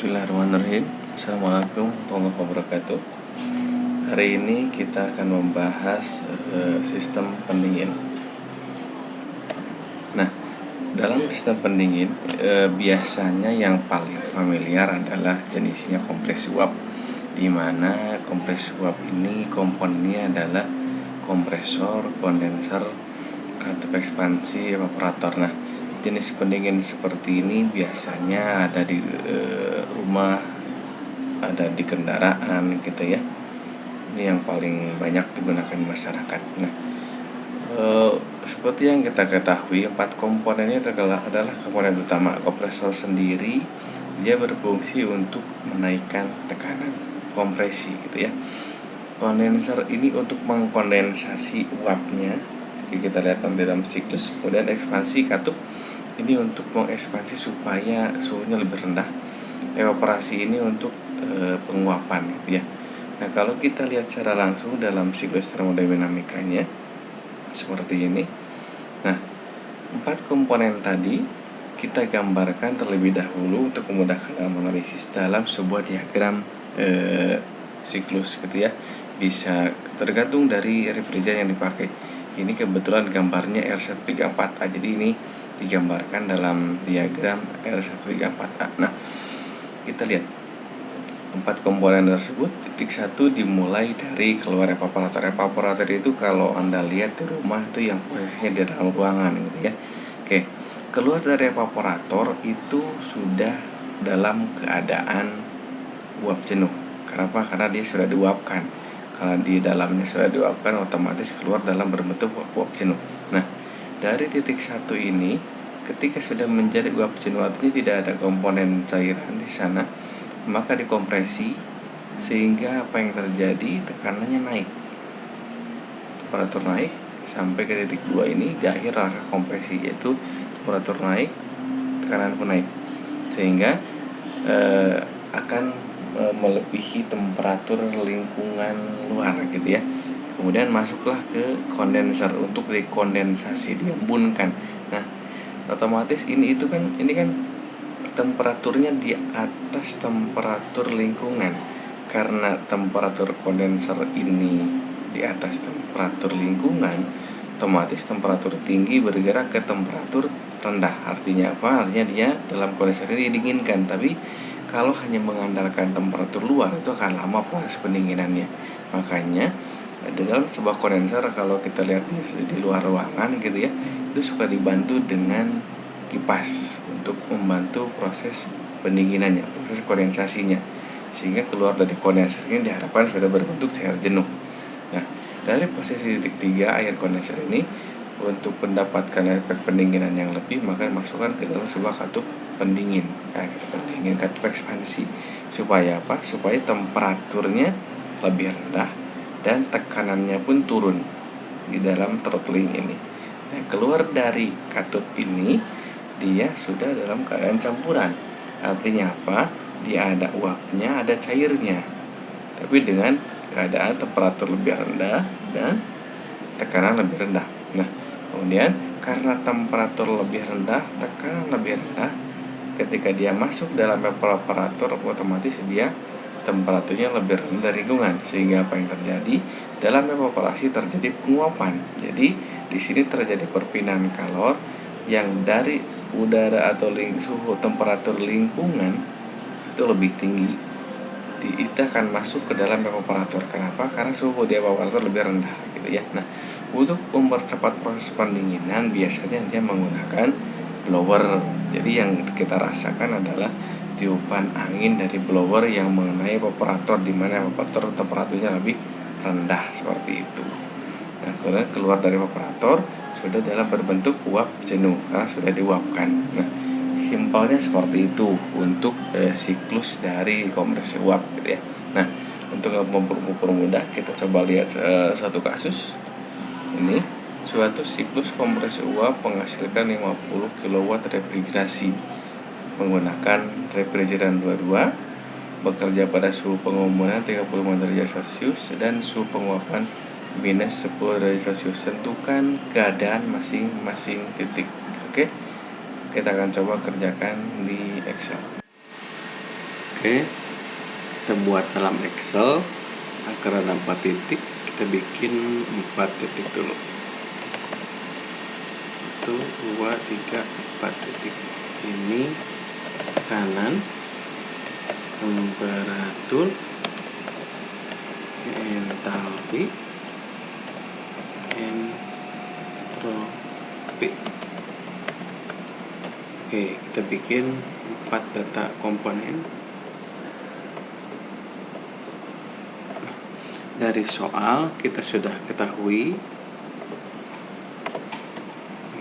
Bismillahirrahmanirrahim. Assalamualaikum warahmatullahi wabarakatuh. Hari ini kita akan membahas sistem pendingin. Nah, dalam sistem pendingin biasanya yang paling familiar adalah jenisnya kompresi uap, di mana kompresi uap ini komponennya adalah kompresor, kondenser, katup ekspansi, evaporator. Nah, jenis pendingin seperti ini biasanya ada di rumah, ada di kendaraan gitu ya. Ini yang paling banyak digunakan di masyarakat. Nah, seperti yang kita ketahui, 4 komponennya adalah komponen utama. Kompresor sendiri dia berfungsi untuk menaikkan tekanan kompresi gitu ya. Kondenser ini untuk mengkondensasi uapnya, kita lihat di dalam siklus. Kemudian ekspansi katup ini untuk mengekspansi supaya suhunya lebih rendah. Evaporasi ini untuk penguapan gitu ya. Nah, kalau kita lihat secara langsung dalam siklus termodinamikanya seperti ini. Nah, 4 komponen tadi kita gambarkan terlebih dahulu untuk memudahkan dalam analisis dalam sebuah diagram siklus gitu ya. Bisa tergantung dari refrigeran yang dipakai. Ini kebetulan gambarnya R134A, jadi ini digambarkan dalam diagram R134A. Nah, kita lihat 4 komponen tersebut. Titik 1 dimulai dari keluar evaporator. Evaporator itu kalau Anda lihat di rumah itu yang posisinya di dalam ruangan gitu ya. Oke, keluar dari evaporator itu sudah dalam keadaan uap jenuh. Kenapa? Karena dia sudah diuapkan. Kalau di dalamnya sudah diuapkan, otomatis keluar dalam berbentuk uap jenuh. Nah, dari titik 1 ini, ketika sudah menjadi uap jenuh, artinya tidak ada komponen cairan di sana, maka dikompresi sehingga apa yang terjadi, tekanannya naik, temperatur naik sampai ke titik 2 ini. Di akhir rangka kompresi yaitu temperatur naik, tekanan pun naik, sehingga akan melebihi temperatur lingkungan luar gitu ya. Kemudian masuklah ke kondenser untuk dikondensasi, diembunkan. Nah, otomatis ini kan temperaturnya di atas temperatur lingkungan. Karena temperatur kondenser ini di atas temperatur lingkungan, otomatis temperatur tinggi bergerak ke temperatur rendah. Artinya apa? Artinya dia dalam kondenser ini didinginkan. Tapi kalau hanya mengandalkan temperatur luar, itu akan lama proses pendinginannya. Makanya di dalam sebuah kondenser, kalau kita lihat di luar ruangan gitu ya, itu suka dibantu dengan kipas untuk membantu proses pendinginannya, proses kondensasinya, sehingga keluar dari kondenser ini diharapkan sudah berbentuk cair jenuh. Nah, dari posisi titik 3 air kondenser ini, untuk mendapatkan efek pendinginan yang lebih, maka masukkan ke dalam sebuah katup pendingin, katup ekspansi. Supaya apa? Supaya temperaturnya lebih rendah dan tekanannya pun turun di dalam throttling ini. Nah, keluar dari katup ini dia sudah dalam keadaan campuran. Artinya apa? Dia ada uapnya, ada cairnya, tapi dengan keadaan temperatur lebih rendah dan tekanan lebih rendah. Nah, kemudian karena temperatur lebih rendah, tekanan lebih rendah, ketika dia masuk dalam evaporator, otomatis dia temperaturnya lebih rendah dari lingkungan, sehingga apa yang terjadi? Dalam evaporasi terjadi penguapan. Jadi di sini terjadi perpindahan kalor yang dari udara atau suhu temperatur lingkungan itu lebih tinggi, itu akan masuk ke dalam evaporator. Kenapa? Karena suhu di evaporator lebih rendah gitu ya. Nah, untuk mempercepat proses pendinginan biasanya dia menggunakan blower. Jadi yang kita rasakan adalah tiupan angin dari blower yang mengenai evaporator, di mana evaporator temperaturnya lebih rendah seperti itu. Nah, kemudian keluar dari evaporator sudah dalam berbentuk uap jenuh karena sudah diuapkan. Nah, simpelnya seperti itu untuk siklus dari kompresi uap gitu ya. Nah, untuk mempermudah kita coba lihat satu kasus. Ini suatu siklus kompresi uap menghasilkan 50 kW refrigerasi menggunakan refrigeran 22, bekerja pada suhu pengumuman 35 derajat Celcius dan suhu penguapan minus 10 derajat Celcius. Tentukan keadaan masing-masing titik. Oke, kita akan coba kerjakan di Excel. Oke, kita buat dalam Excel. Akar ada 4 titik, kita bikin 4 titik dulu. 1, 2, 3, 4 titik. Ini kanan, temperatur, entalpi, entropi. Oke, kita bikin 4 data komponen. Dari soal kita sudah ketahui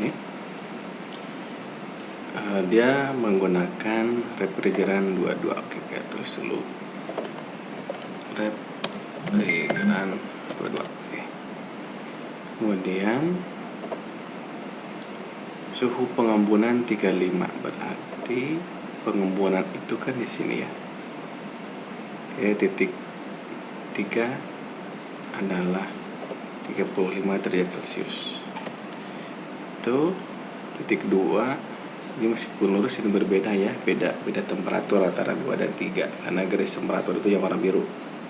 ini, dia menggunakan refrigeran 22. Oke, kita terus dulu refrigeran 22. Oke. Kemudian suhu pengembunan 35, berarti pengembunan itu kan di sini ya. Oke, titik 3 adalah 35 derajat Celcius. Itu titik 2, ini meskipun lurus ini berbeda ya, beda temperatur antara 2 dan 3 karena garis temperatur itu yang warna biru.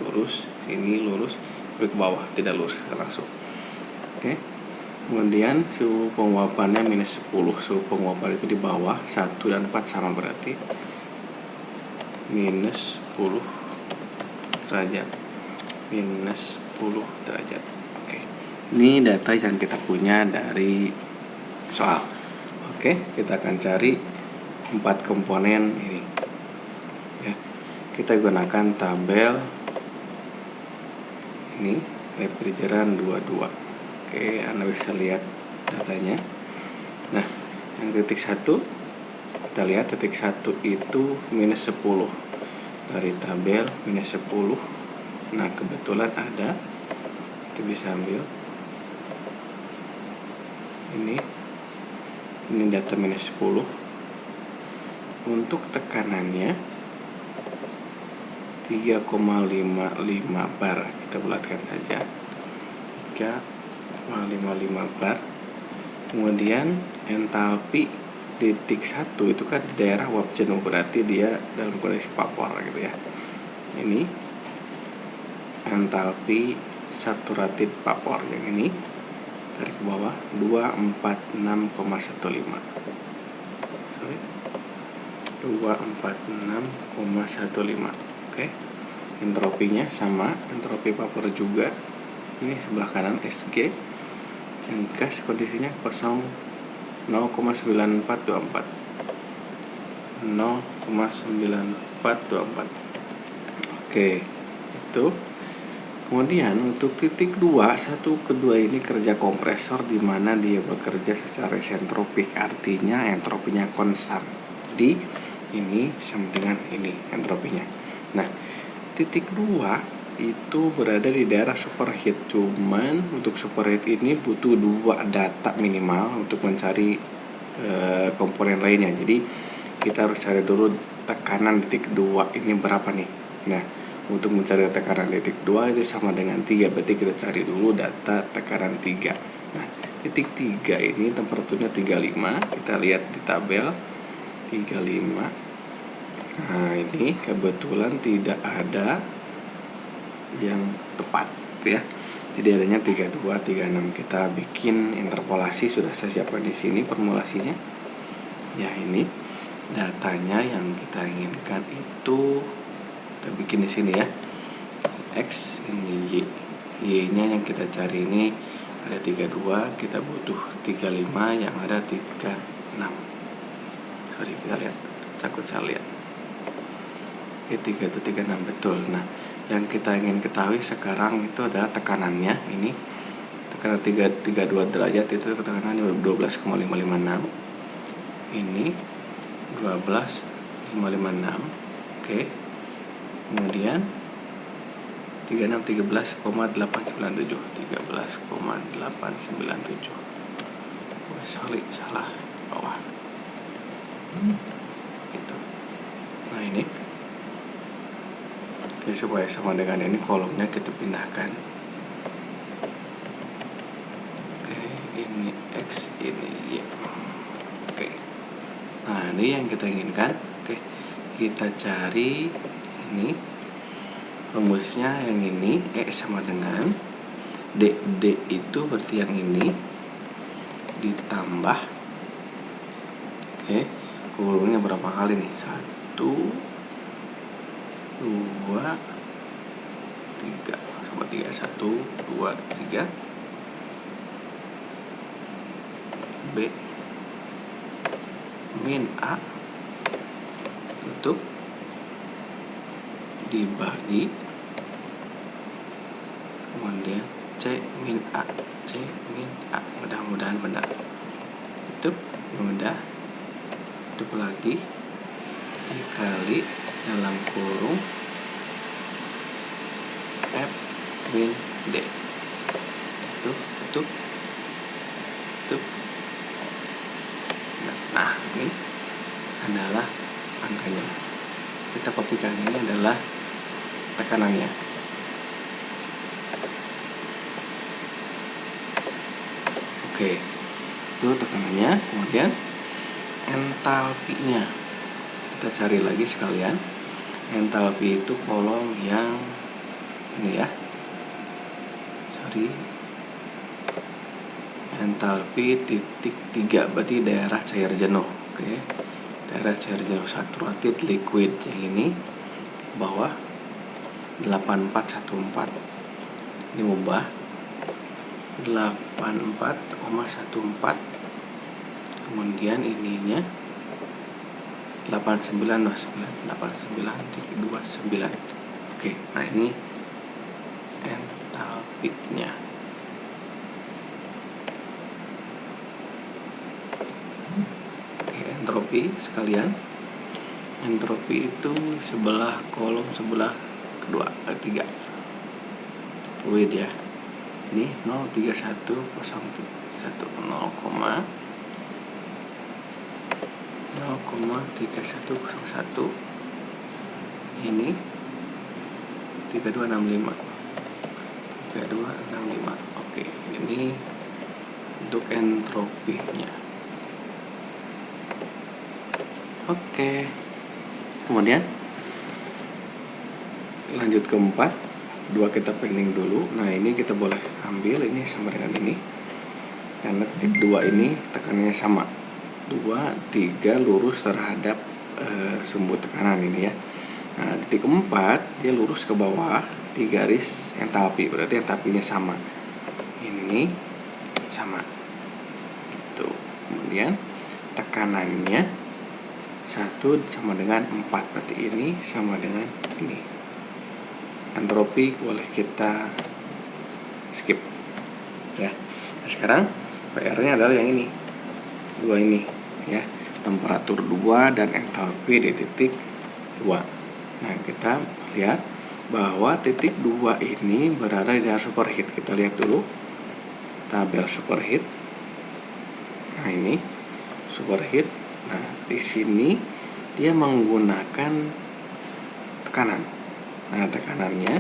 Lurus, sini lurus, tapi ke bawah tidak lurus langsung. Oke. Kemudian suhu penguapannya minus 10. Suhu penguapan itu di bawah 1 dan 4 sama, berarti minus 10 derajat. Minus 10 derajat. Oke. Ini data yang kita punya dari soal. Oke, kita akan cari 4 komponen ini. Ya. Kita gunakan tabel ini refrigeran 22. Oke, Anda bisa lihat datanya. Nah, yang titik 1 kita lihat titik 1 itu minus 10. Dari tabel minus 10. Nah, kebetulan ada, kita bisa ambil ini data minus 10. Untuk tekanannya 3,55 bar, kita bulatkan saja 3,55 bar. Kemudian entalpi titik 1 itu kan di daerah uap jenuh, berarti dia dalam kondisi vapor gitu ya. Ini entalpi saturated vapor, yang ini tarik ke bawah 246,15. 246,15. Oke. Entropinya sama, entropi vapor juga. Ini sebelah kanan SG. Yang gas kondisinya 0,9424. 0,9424. Oke, itu. Kemudian untuk titik 2, 1 ke 2 ini kerja kompresor di mana dia bekerja secara isentropik, artinya entropinya konstan. Jadi ini sama dengan ini entropinya. Nah, titik 2 itu berada di daerah superheat. Cuman untuk superheat ini butuh 2 data minimal untuk mencari komponen lainnya. Jadi kita harus cari dulu tekanan titik 2 ini berapa nih. Nah, untuk mencari tekanan titik 2 itu sama dengan 3, berarti kita cari dulu data tekanan 3. Nah, titik 3 ini temperaturnya 35, kita lihat di tabel 35. Nah, ini kebetulan tidak ada yang tepat ya. Jadi adanya 32, 36. Kita bikin interpolasi, sudah saya siapkan di sini formulasinya. Ya, ini datanya yang kita inginkan itu kita bikin di sini ya. X ini Y-nya yang kita cari ini ada 32, kita butuh 35, yang ada 36. Sorry, kita lihat, takut saya lihat. Oke, 3 itu 36 betul. Nah, yang kita ingin ketahui sekarang itu adalah tekanannya. Ini tekanan 32 derajat itu tekanannya 12,556. Ini 12,556. Oke. Kemudian 36 13,897. 13,897. Oh, sorry, salah bawah. Itu. Nah, ini. Oke, supaya sama dengan ini kolomnya kita pindahkan. Oke, ini X, ini Y. Oke. Nah, ini yang kita inginkan. Oke. Kita cari ini rumusnya yang ini, E sama dengan D itu berarti yang ini ditambah, kurungnya berapa kali nih? 1, 2, 3. Coba 3, 1, 2, 3. B min A tutup dibagi, kemudian C min A, mudah-mudahan benar. Tutup, mudah. Tutup lagi, dikali dalam kurung F min D. Tutup. Nah, ini adalah angkanya. Kita kopikan, ini adalah tekanannya. Oke, itu tekanannya. Kemudian entalpinya kita cari lagi sekalian. Entalpi itu kolom yang ini ya. Entalpi titik 3 berarti daerah cair jenuh. Oke, daerah cair jenuh saturated liquid yang ini bawah 8414. Ini ubah 84,14. Kemudian ininya 89,29. Oke, nah ini entalpinya. Entropi sekalian, entropi itu sebelah kolom sebelah kedua, 3 fluid ya. Ini 0,3101. Ini 3265. Oke, ini untuk entropinya. Oke, kemudian lanjut ke 4. 2 kita pending dulu. Nah, ini kita boleh ambil ini sama dengan ini, karena titik 2 ini tekanannya sama. 2, 3 lurus terhadap sumbu tekanan ini ya. Nah, titik 4 dia lurus ke bawah di garis entalpi, berarti entalpinya sama. Ini sama. Gitu. Kemudian tekanannya 1 sama dengan 4, berarti ini sama dengan ini. Entropi boleh kita skip ya. Nah, sekarang PR-nya adalah yang ini, 2 ini ya, temperatur 2 dan entalpi di titik 2. Nah, kita lihat bahwa titik 2 ini berada di daerah superheat. Kita lihat dulu tabel superheat. Nah, ini superheat. Nah, di sini dia menggunakan tekanan. Nah, tekanannya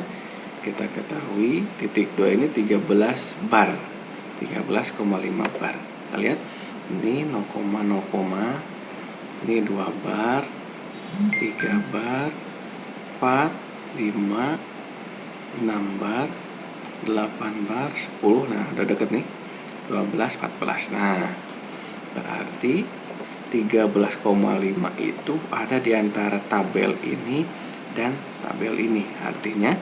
kita ketahui titik 2 ini 13 bar. 13,5 bar. Kita lihat ini 0,0, ini 2 bar, 3 bar, 4, 5, 6 bar, 8 bar, 10. Nah, udah deket nih. 12, 14. Nah, berarti 13,5 itu ada di antara tabel ini dan tabel ini. Artinya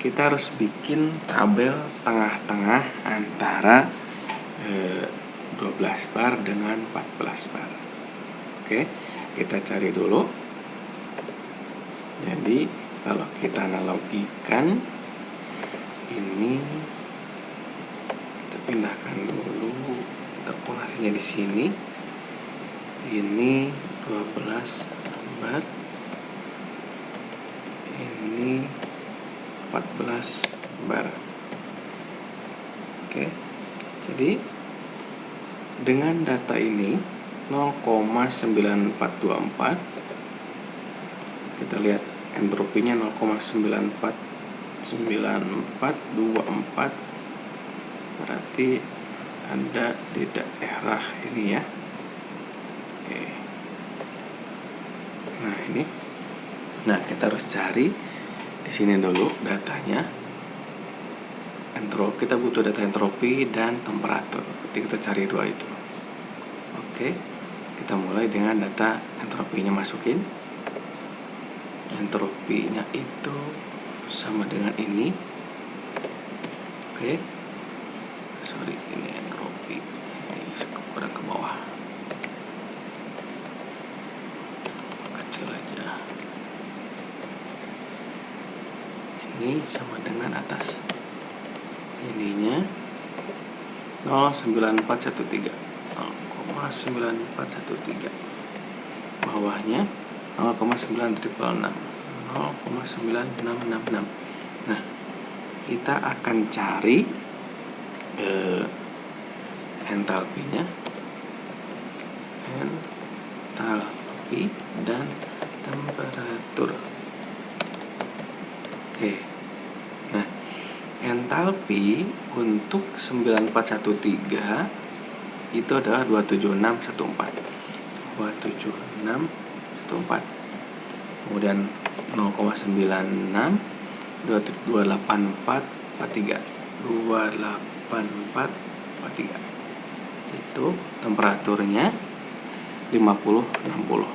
kita harus bikin tabel tengah-tengah antara 12 bar dengan 14 bar. Oke, kita cari dulu. Jadi kalau kita analogikan ini, kita pindahkan dulu terpolasinya di sini. Ini 12 bar, ini 14 bar. Oke, jadi dengan data ini 0,9424, kita lihat entropinya 0,9424, berarti ada di daerah ini ya. Oke. Nah, ini Nah, kita harus cari di sini dulu datanya. Kita butuh data entropi dan temperatur. Jadi kita cari dua itu. Oke, kita mulai dengan data entropinya, masukin. Entropinya itu sama dengan ini. Oke, sorry, ini entropi. Ini kurang ke bawah. Kecil aja. Ini sama dengan atas. Ininya 0,9413. 0,9413. Bawahnya 0,9666. 0,9666. Nah, kita akan cari entalpinya, entalpi dan temperatur. Oke. Nah, entalpi untuk 9413 itu adalah 27614. 27614. Kemudian 0,96 28443. 28443. Itu temperaturnya 5060.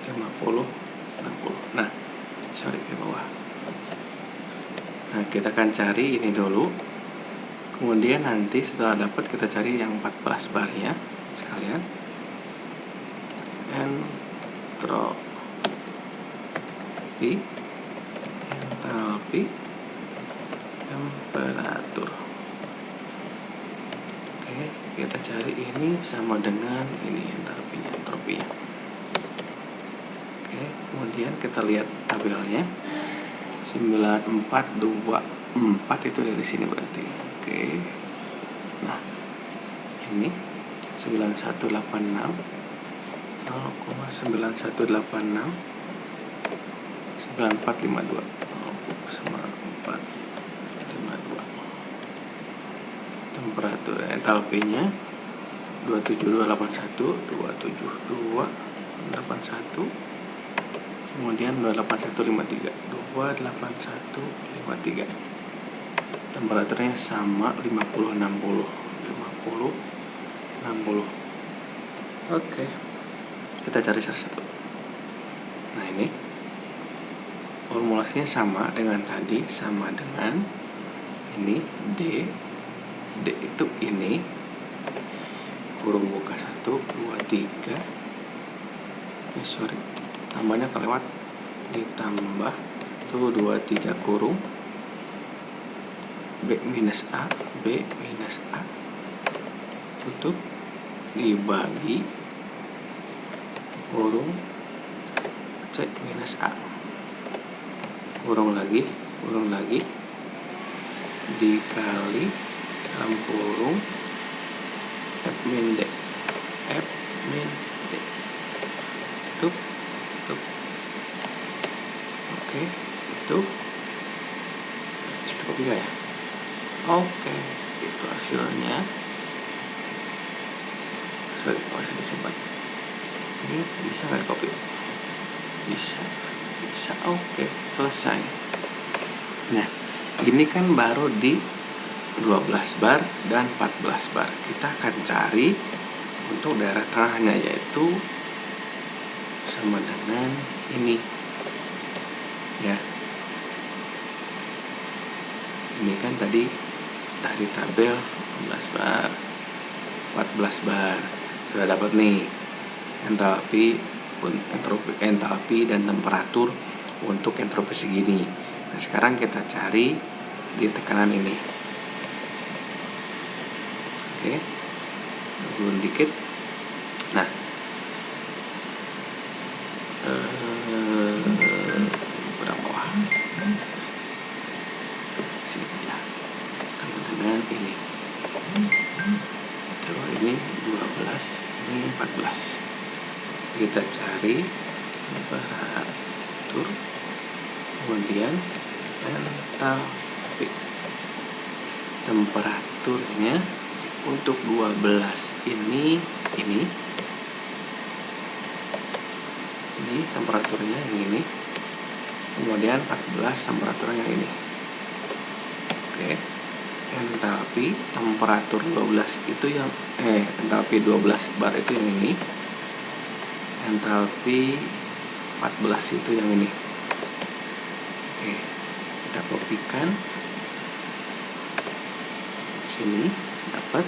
5060. Nah, sorry di bawah. Nah, kita akan cari ini dulu. Kemudian nanti setelah dapat kita cari yang 14 bar ya sekalian. Entalpi, temperatur. Oke, kita cari ini sama dengan ini entropinya. Oke, kemudian kita lihat tabelnya. 9424 itu dari sini berarti. Oke. Nah, ini 9186 0,9186 9452 9452. Temperatur entalpinya 27281 27281. Kemudian 28153. 28153. Temperaturnya sama 5060. 5060. Oke. Kita cari satu. Nah, ini formulasinya sama dengan tadi, sama dengan ini D itu ini kurung buka 1 2 3. Sorry, tambahnya kelewat, ditambah tuh 2 3 kurung B minus A tutup dibagi kurung C minus A, kurung lagi dikali dalam kurung F min D tutup. Oke, itu cukup juga ya. Oke, itu hasilnya. Sorry, nggak usah disimpan. Ini bisa nggak copy? Bisa. Oke, selesai. Nah, ini kan baru di 12 bar dan 14 bar. Kita akan cari untuk daerah tengahnya, yaitu sama dengan ini ya. Ini kan tadi dari tabel 12 bar 14 bar sudah dapat nih entalpi dan temperatur untuk entropi segini. Nah, sekarang kita cari di tekanan ini. Oke, turun dikit. Nah, kurang bawah sini ya, sama dengan ini. Kalau ini 12, ini 14. Kita cari temperatur, kemudian entalpi. Temperaturnya untuk 12 ini temperaturnya yang ini kemudian 14 temperatur yang ini. Oke. Entalpi temperatur 12 itu yang entalpi 12 bar itu yang ini. Entalpi 14 itu yang ini. Oke, kita kopikan sini, dapat,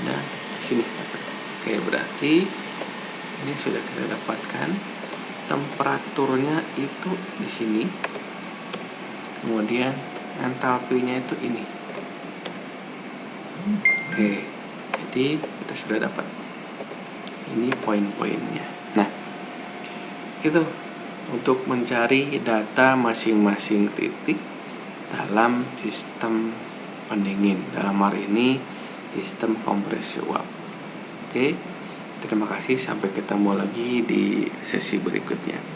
ada sini dapat. Oke, berarti ini sudah kita dapatkan temperaturnya itu di sini, kemudian entalpinya itu ini. Oke, jadi kita sudah dapat ini poin-poinnya. Nah, itu untuk mencari data masing-masing titik dalam sistem pendingin, dalam hari ini sistem kompresi uap. Oke, terima kasih, sampai ketemu lagi di sesi berikutnya.